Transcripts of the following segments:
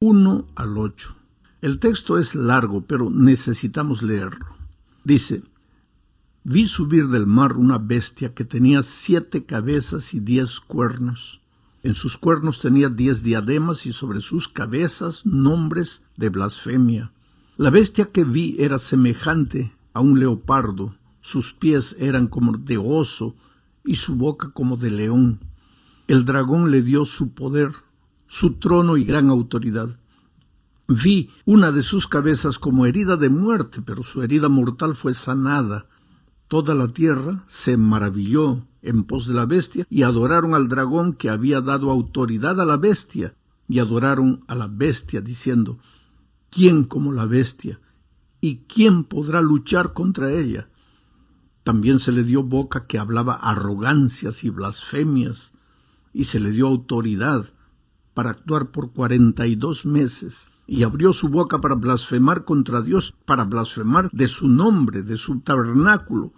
1 al 8. El texto es largo, pero necesitamos leerlo. Dice: vi subir del mar una bestia que tenía 7 cabezas y 10 cuernos. En sus cuernos tenía 10 diademas y sobre sus cabezas nombres de blasfemia. La bestia que vi era semejante a un leopardo, sus pies eran como de oso y su boca como de león. El dragón le dio su poder, su trono y gran autoridad. Vi una de sus cabezas como herida de muerte, pero su herida mortal fue sanada. Toda la tierra se maravilló en pos de la bestia y adoraron al dragón que había dado autoridad a la bestia, y adoraron a la bestia diciendo: ¿quién como la bestia? ¿Y quién podrá luchar contra ella? También se le dio boca que hablaba arrogancias y blasfemias, y se le dio autoridad para actuar por 42 meses, y abrió su boca para blasfemar contra Dios, para blasfemar de su nombre, de su tabernáculo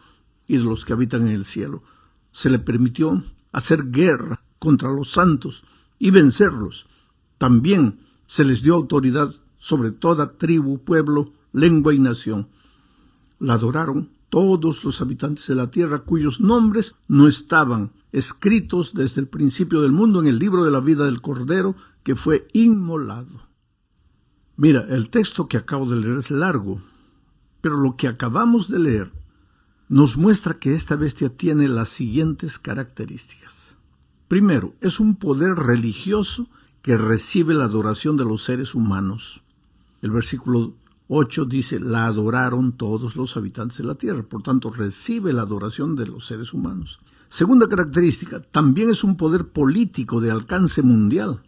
y de los que habitan en el cielo. Se le permitió hacer guerra contra los santos y vencerlos. También se les dio autoridad sobre toda tribu, pueblo, lengua y nación. La adoraron todos los habitantes de la tierra, cuyos nombres no estaban escritos desde el principio del mundo en el libro de la vida del Cordero que fue inmolado. Mira, el texto que acabo de leer es largo, pero lo que acabamos de leer nos muestra que esta bestia tiene las siguientes características. Primero, es un poder religioso que recibe la adoración de los seres humanos. El versículo 8 dice: la adoraron todos los habitantes de la tierra. Por tanto, recibe la adoración de los seres humanos. Segunda característica, también es un poder político de alcance mundial.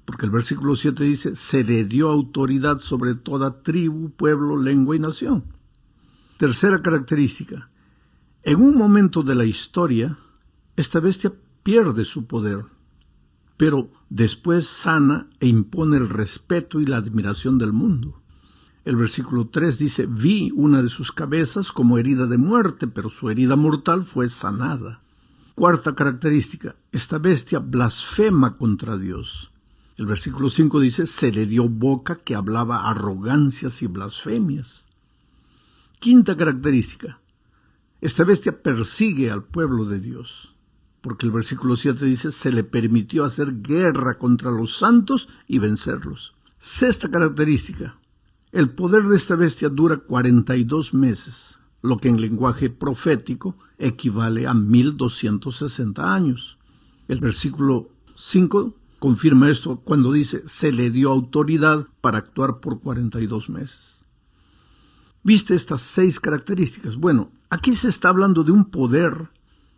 Porque el versículo 7 dice: se le dio autoridad sobre toda tribu, pueblo, lengua y nación. Tercera característica, en un momento de la historia, esta bestia pierde su poder, pero después sana e impone el respeto y la admiración del mundo. El versículo 3 dice: vi una de sus cabezas como herida de muerte, pero su herida mortal fue sanada. Cuarta característica, esta bestia blasfema contra Dios. El versículo 5 dice: se le dio boca que hablaba arrogancias y blasfemias. Quinta característica, esta bestia persigue al pueblo de Dios, porque el versículo 7 dice: se le permitió hacer guerra contra los santos y vencerlos. Sexta característica, el poder de esta bestia dura 42 meses, lo que en lenguaje profético equivale a 1260 años. El versículo 5 confirma esto cuando dice: se le dio autoridad para actuar por 42 meses. ¿Viste estas 6 características? Bueno, aquí se está hablando de un poder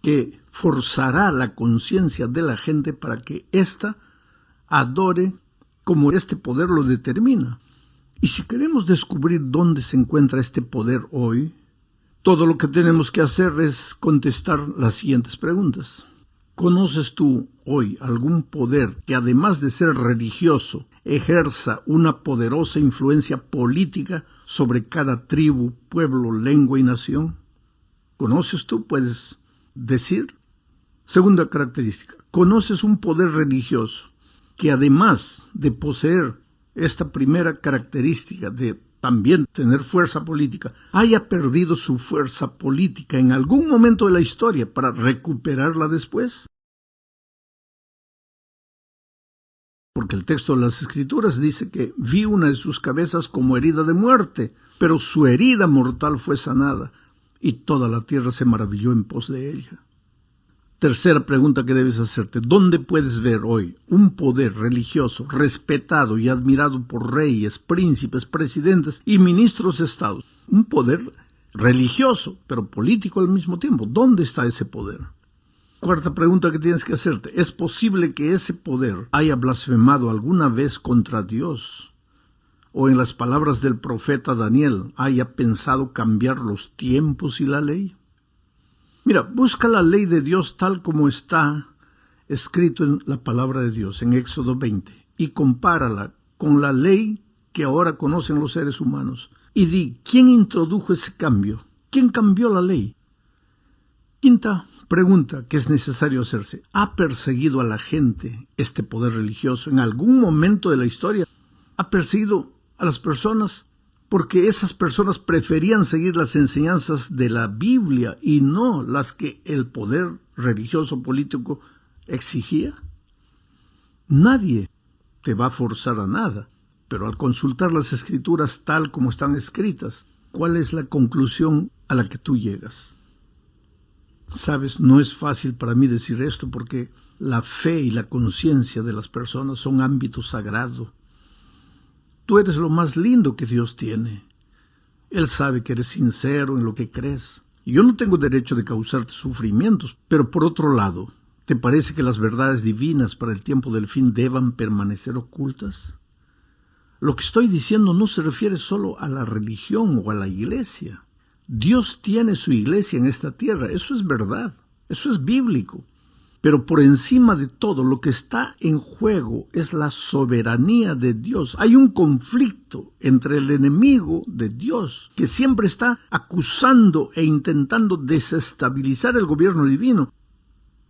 que forzará la conciencia de la gente para que ésta adore como este poder lo determina. Y si queremos descubrir dónde se encuentra este poder hoy, todo lo que tenemos que hacer es contestar las siguientes preguntas. ¿Conoces tú hoy algún poder que, además de ser religioso, ejerza una poderosa influencia política sobre cada tribu, pueblo, lengua y nación? ¿Conoces tú? ¿Puedes decir? Segunda característica, ¿conoces un poder religioso que, además de poseer esta primera característica de también tener fuerza política, haya perdido su fuerza política en algún momento de la historia para recuperarla después? Porque el texto de las Escrituras dice que vi una de sus cabezas como herida de muerte, pero su herida mortal fue sanada, y toda la tierra se maravilló en pos de ella. Tercera pregunta que debes hacerte: ¿dónde puedes ver hoy un poder religioso respetado y admirado por reyes, príncipes, presidentes y ministros de Estado? Un poder religioso, pero político al mismo tiempo. ¿Dónde está ese poder? Cuarta pregunta que tienes que hacerte: ¿es posible que ese poder haya blasfemado alguna vez contra Dios? ¿O, en las palabras del profeta Daniel, haya pensado cambiar los tiempos y la ley? Mira, busca la ley de Dios tal como está escrito en la palabra de Dios, en Éxodo 20, y compárala con la ley que ahora conocen los seres humanos. Y di, ¿quién introdujo ese cambio? ¿Quién cambió la ley? Quinta pregunta que es necesario hacerse: ¿ha perseguido a la gente este poder religioso en algún momento de la historia? Ha perseguido a las personas porque esas personas preferían seguir las enseñanzas de la Biblia y no las que el poder religioso político exigía. Nadie te va a forzar a nada, pero al consultar las Escrituras tal como están escritas, ¿cuál es la conclusión a la que tú llegas? Sabes, no es fácil para mí decir esto porque la fe y la conciencia de las personas son ámbitos sagrados. Tú eres lo más lindo que Dios tiene. Él sabe que eres sincero en lo que crees. Yo no tengo derecho de causarte sufrimientos, pero por otro lado, ¿te parece que las verdades divinas para el tiempo del fin deban permanecer ocultas? Lo que estoy diciendo no se refiere solo a la religión o a la iglesia. Dios tiene su iglesia en esta tierra, eso es verdad, eso es bíblico. Pero por encima de todo, lo que está en juego es la soberanía de Dios. Hay un conflicto entre el enemigo de Dios, que siempre está acusando e intentando desestabilizar el gobierno divino.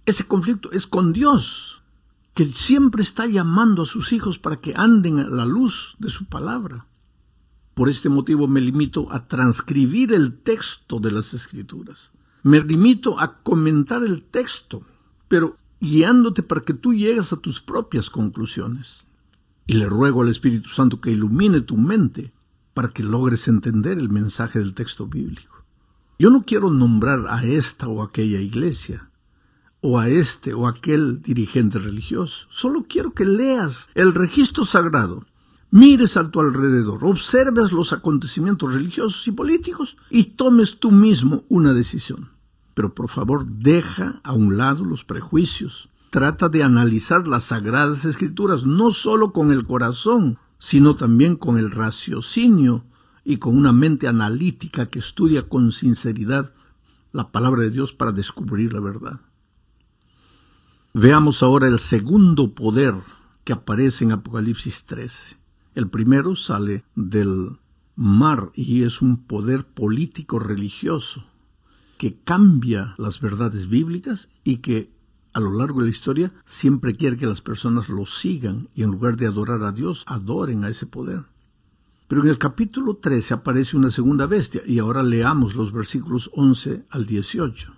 Ese conflicto es con Dios, que siempre está llamando a sus hijos para que anden a la luz de su palabra. Por este motivo me limito a transcribir el texto de las Escrituras. Me limito a comentar el texto, pero guiándote para que tú llegues a tus propias conclusiones. Y le ruego al Espíritu Santo que ilumine tu mente para que logres entender el mensaje del texto bíblico. Yo no quiero nombrar a esta o aquella iglesia, o a este o aquel dirigente religioso. Solo quiero que leas el registro sagrado, mires a tu alrededor, observes los acontecimientos religiosos y políticos y tomes tú mismo una decisión. Pero por favor, deja a un lado los prejuicios. Trata de analizar las Sagradas Escrituras no solo con el corazón, sino también con el raciocinio y con una mente analítica que estudia con sinceridad la palabra de Dios para descubrir la verdad. Veamos ahora el segundo poder que aparece en Apocalipsis 13. El primero sale del mar y es un poder político religioso que cambia las verdades bíblicas y que a lo largo de la historia siempre quiere que las personas lo sigan y en lugar de adorar a Dios, adoren a ese poder. Pero en el capítulo 13 aparece una segunda bestia y ahora leamos los versículos 11 al 18.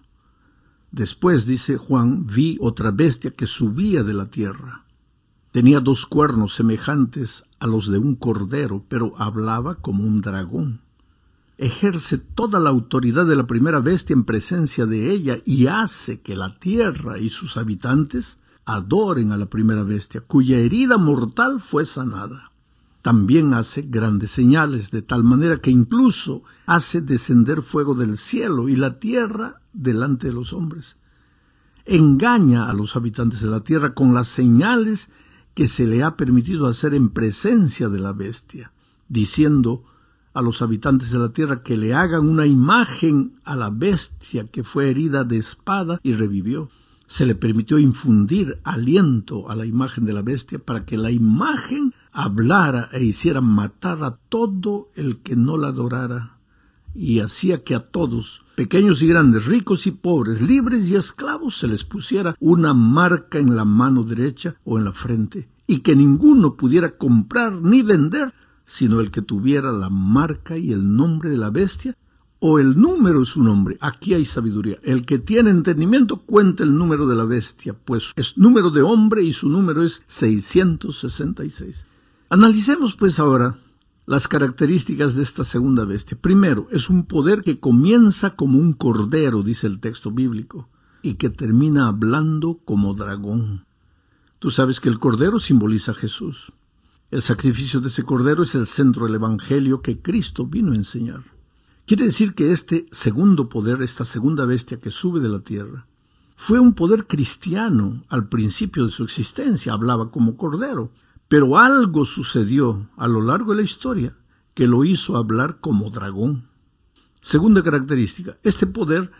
Después, dice Juan, vi otra bestia que subía de la tierra. Tenía 2 cuernos semejantes a los de un cordero, pero hablaba como un dragón. Ejerce toda la autoridad de la primera bestia en presencia de ella y hace que la tierra y sus habitantes adoren a la primera bestia, cuya herida mortal fue sanada. También hace grandes señales, de tal manera que incluso hace descender fuego del cielo y la tierra delante de los hombres. Engaña a los habitantes de la tierra con las señales que se le ha permitido hacer en presencia de la bestia, diciendo a los habitantes de la tierra que le hagan una imagen a la bestia que fue herida de espada y revivió. Se le permitió infundir aliento a la imagen de la bestia para que la imagen hablara e hiciera matar a todo el que no la adorara, y hacía que a todos, pequeños y grandes, ricos y pobres, libres y esclavos, se les pusiera una marca en la mano derecha o en la frente, y que ninguno pudiera comprar ni vender sino el que tuviera la marca y el nombre de la bestia, o el número de su nombre. Aquí hay sabiduría. El que tiene entendimiento cuenta el número de la bestia, pues es número de hombre y su número es 666. Analicemos pues ahora las características de esta segunda bestia. Primero, es un poder que comienza como un cordero, dice el texto bíblico, y que termina hablando como dragón. Tú sabes que el cordero simboliza a Jesús. El sacrificio de ese cordero es el centro del evangelio que Cristo vino a enseñar. Quiere decir que este segundo poder, esta segunda bestia que sube de la tierra, fue un poder cristiano al principio de su existencia, hablaba como cordero, pero algo sucedió a lo largo de la historia que lo hizo hablar como dragón. Segunda característica, este poder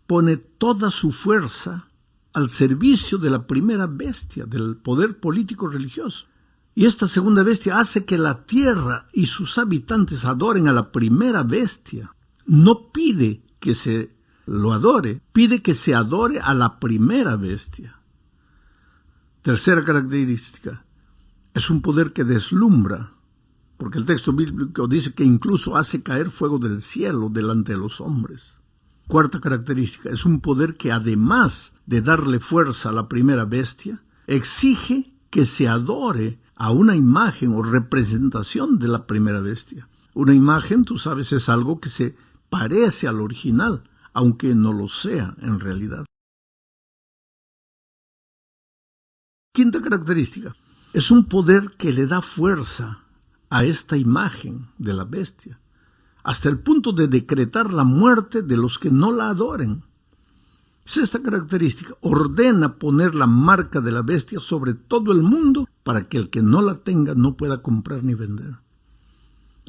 pone toda su fuerza al servicio de la primera bestia, del poder político religioso. Y esta segunda bestia hace que la tierra y sus habitantes adoren a la primera bestia. No pide que se lo adore, pide que se adore a la primera bestia. Tercera característica, es un poder que deslumbra porque el texto bíblico dice que incluso hace caer fuego del cielo delante de los hombres. Cuarta característica, es un poder que además de darle fuerza a la primera bestia, exige que se adore a una imagen o representación de la primera bestia. Una imagen, tú sabes, es algo que se parece al original, aunque no lo sea en realidad. Quinta característica, es un poder que le da fuerza a esta imagen de la bestia, hasta el punto de decretar la muerte de los que no la adoren. Sexta característica, ordena poner la marca de la bestia sobre todo el mundo para que el que no la tenga no pueda comprar ni vender.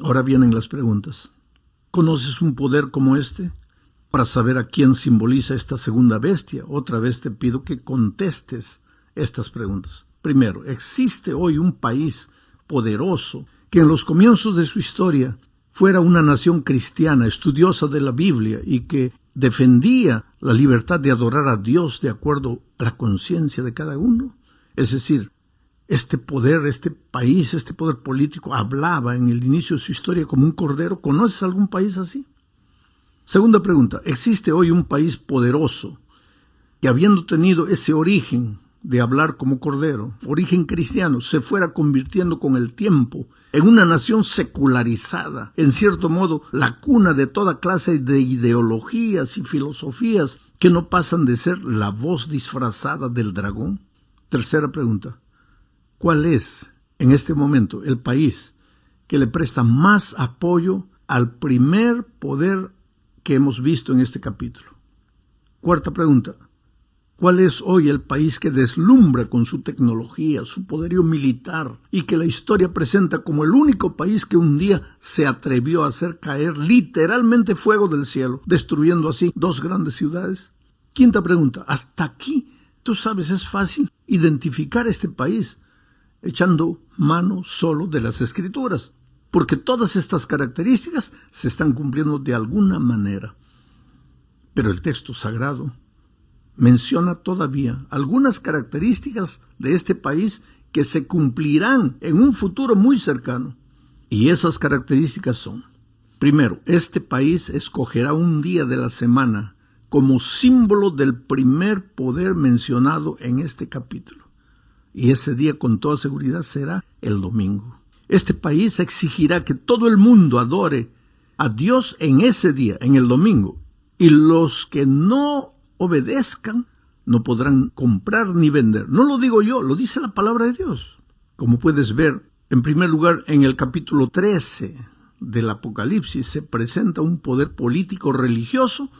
Ahora vienen las preguntas. ¿Conoces un poder como este? Para saber a quién simboliza esta segunda bestia, otra vez te pido que contestes estas preguntas. Primero, ¿existe hoy un país poderoso que en los comienzos de su historia fuera una nación cristiana, estudiosa de la Biblia y que defendía la libertad de adorar a Dios de acuerdo a la conciencia de cada uno? Es decir, este poder, este país, este poder político hablaba en el inicio de su historia como un cordero. ¿Conoces algún país así? Segunda pregunta, ¿existe hoy un país poderoso que habiendo tenido ese origen de hablar como cordero, origen cristiano, se fuera convirtiendo con el tiempo en una nación secularizada, en cierto modo la cuna de toda clase de ideologías y filosofías que no pasan de ser la voz disfrazada del dragón? Tercera pregunta, ¿cuál es en este momento el país que le presta más apoyo al primer poder que hemos visto en este capítulo? Cuarta pregunta, ¿cuál es hoy el país que deslumbra con su tecnología, su poderío militar y que la historia presenta como el único país que un día se atrevió a hacer caer literalmente fuego del cielo, destruyendo así 2 grandes ciudades? Quinta pregunta, hasta aquí, tú sabes, es fácil identificar este país echando mano solo de las Escrituras, porque todas estas características se están cumpliendo de alguna manera. Pero el texto sagrado menciona todavía algunas características de este país que se cumplirán en un futuro muy cercano. Y esas características son: primero, este país escogerá un día de la semana como símbolo del primer poder mencionado en este capítulo. Y ese día con toda seguridad será el domingo. Este país exigirá que todo el mundo adore a Dios en ese día, en el domingo. Y los que no obedezcan no podrán comprar ni vender. No lo digo yo, lo dice la palabra de Dios. Como puedes ver, en primer lugar, en el capítulo 13 del Apocalipsis se presenta un poder político religioso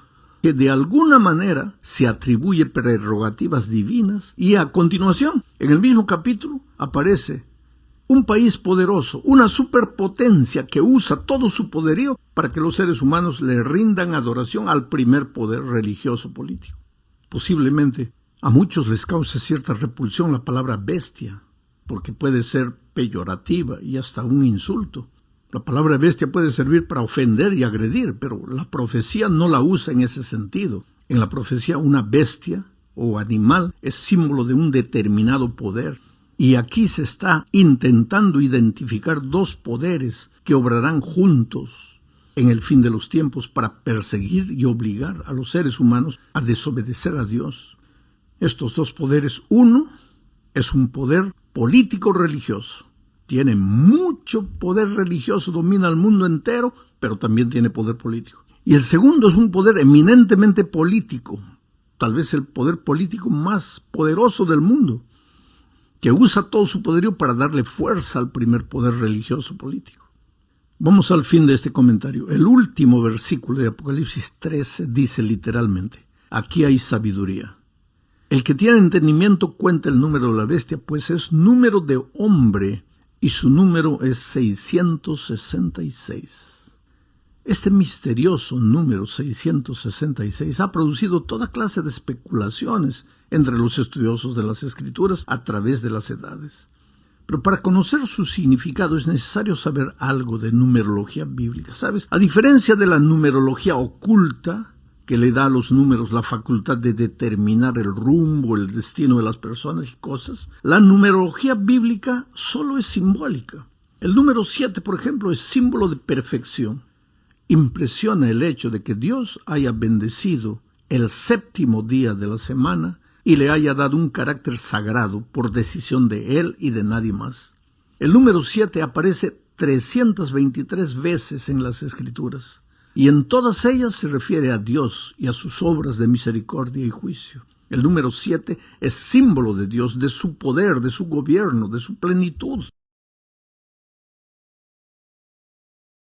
que de alguna manera se atribuye prerrogativas divinas, y a continuación, en el mismo capítulo, aparece un país poderoso, una superpotencia que usa todo su poderío para que los seres humanos le rindan adoración al primer poder religioso político. Posiblemente a muchos les cause cierta repulsión la palabra bestia, porque puede ser peyorativa y hasta un insulto. La palabra bestia puede servir para ofender y agredir, pero la profecía no la usa en ese sentido. En la profecía, una bestia o animal es símbolo de un determinado poder. Y aquí se está intentando identificar 2 poderes que obrarán juntos en el fin de los tiempos para perseguir y obligar a los seres humanos a desobedecer a Dios. Estos 2 poderes, uno es un poder político-religioso. Tiene mucho poder religioso, domina el mundo entero, pero también tiene poder político. Y el segundo es un poder eminentemente político, tal vez el poder político más poderoso del mundo, que usa todo su poderío para darle fuerza al primer poder religioso político. Vamos al fin de este comentario. El último versículo de Apocalipsis 13 dice literalmente: aquí hay sabiduría. El que tiene entendimiento cuenta el número de la bestia, pues es número de hombre, y su número es 666. Este misterioso número 666 ha producido toda clase de especulaciones entre los estudiosos de las Escrituras a través de las edades. Pero para conocer su significado es necesario saber algo de numerología bíblica, ¿sabes? A diferencia de la numerología oculta, que le da a los números la facultad de determinar el rumbo, el destino de las personas y cosas, la numerología bíblica solo es simbólica. El número 7, por ejemplo, es símbolo de perfección. Impresiona el hecho de que Dios haya bendecido el séptimo día de la semana y le haya dado un carácter sagrado por decisión de Él y de nadie más. El número 7 aparece 323 veces en las Escrituras, y en todas ellas se refiere a Dios y a sus obras de misericordia y juicio. El número 7 es símbolo de Dios, de su poder, de su gobierno, de su plenitud.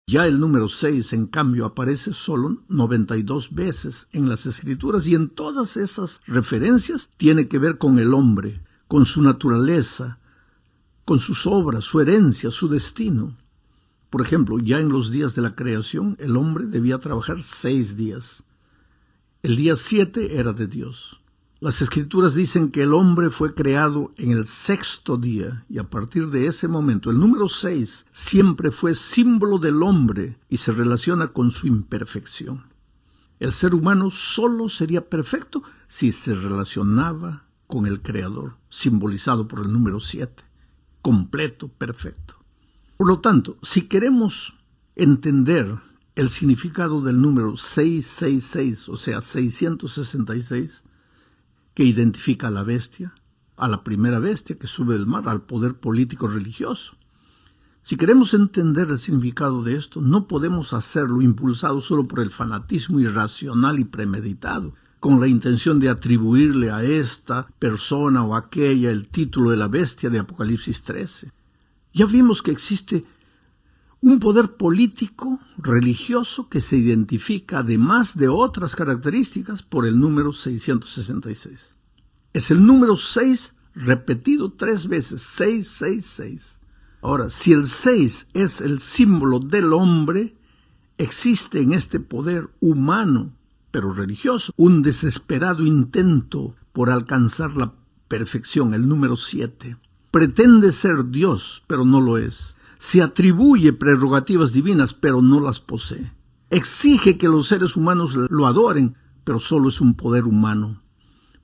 Ya el número 6, en cambio, aparece solo 92 veces en las Escrituras, y en todas esas referencias tiene que ver con el hombre, con su naturaleza, con sus obras, su herencia, su destino. Por ejemplo, ya en los días de la creación, el hombre debía trabajar 6 días. El día 7 era de Dios. Las Escrituras dicen que el hombre fue creado en el 6º día, y a partir de ese momento, el número 6 siempre fue símbolo del hombre y se relaciona con su imperfección. El ser humano solo sería perfecto si se relacionaba con el Creador, simbolizado por el número 7, completo, perfecto. Por lo tanto, si queremos entender el significado del número 666, o sea, 666, que identifica a la bestia, a la primera bestia que sube del mar, al poder político religioso. Si queremos entender el significado de esto, no podemos hacerlo impulsado solo por el fanatismo irracional y premeditado, con la intención de atribuirle a esta persona o aquella el título de la bestia de Apocalipsis 13. Ya vimos que existe un poder político, religioso, que se identifica, además de otras características, por el número 666. Es el número 6 repetido 3 veces, 666. Ahora, si el 6 es el símbolo del hombre, existe en este poder humano, pero religioso, un desesperado intento por alcanzar la perfección, el número 7. Pretende ser Dios, pero no lo es. Se atribuye prerrogativas divinas, pero no las posee. Exige que los seres humanos lo adoren, pero solo es un poder humano.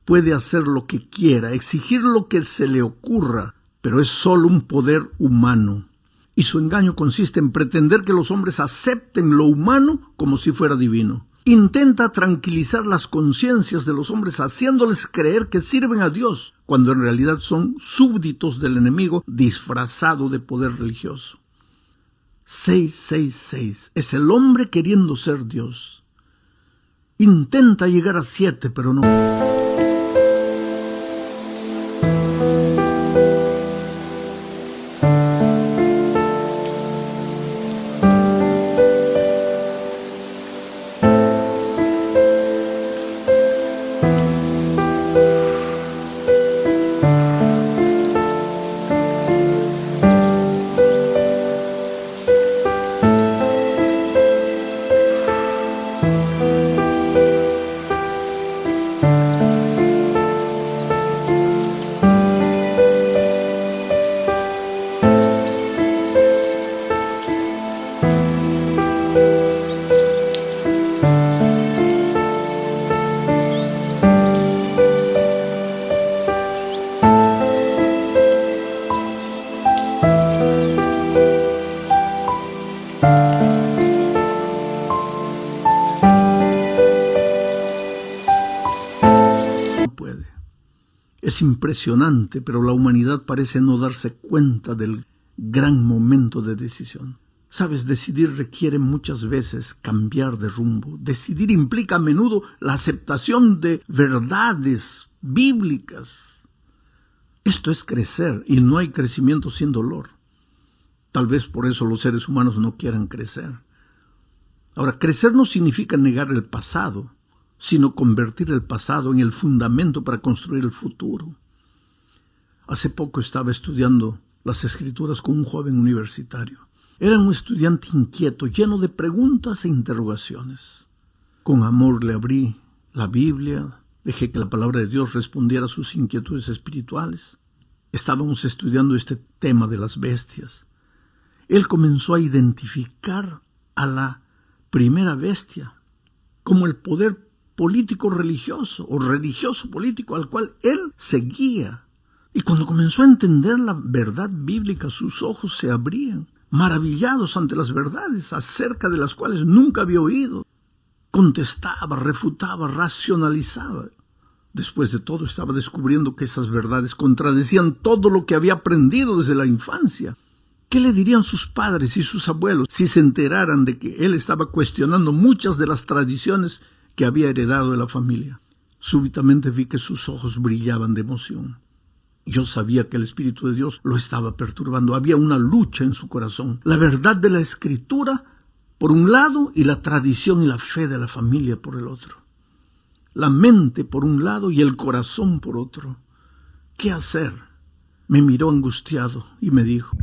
Puede hacer lo que quiera, exigir lo que se le ocurra, pero es solo un poder humano. Y su engaño consiste en pretender que los hombres acepten lo humano como si fuera divino. Intenta tranquilizar las conciencias de los hombres haciéndoles creer que sirven a Dios, cuando en realidad son súbditos del enemigo disfrazado de poder religioso. 666 es el hombre queriendo ser Dios. Intenta llegar a 7, pero no. Es impresionante, pero la humanidad parece no darse cuenta del gran momento de decisión. Sabes, decidir requiere muchas veces cambiar de rumbo. Decidir implica a menudo la aceptación de verdades bíblicas. Esto es crecer, y no hay crecimiento sin dolor. Tal vez por eso los seres humanos no quieran crecer. Ahora, crecer no significa negar el pasado, sino convertir el pasado en el fundamento para construir el futuro. Hace poco estaba estudiando las Escrituras con un joven universitario. Era un estudiante inquieto, lleno de preguntas e interrogaciones. Con amor le abrí la Biblia, dejé que la palabra de Dios respondiera a sus inquietudes espirituales. Estábamos estudiando este tema de las bestias. Él comenzó a identificar a la primera bestia como el poder político religioso o religioso político al cual él seguía. Y cuando comenzó a entender la verdad bíblica, sus ojos se abrían. maravillados ante las verdades acerca de las cuales nunca había oído. Contestaba, refutaba, racionalizaba. Después de todo, estaba descubriendo que esas verdades contradecían todo lo que había aprendido desde la infancia. ¿Qué le dirían sus padres y sus abuelos si se enteraran de que él estaba cuestionando muchas de las tradiciones que había heredado de la familia? Súbitamente vi que sus ojos brillaban de emoción. Yo sabía que el Espíritu de Dios lo estaba perturbando. Había una lucha en su corazón. La verdad de la Escritura por un lado y la tradición y la fe de la familia por el otro. La mente por un lado y el corazón por otro. ¿Qué hacer? Me miró angustiado y me dijo: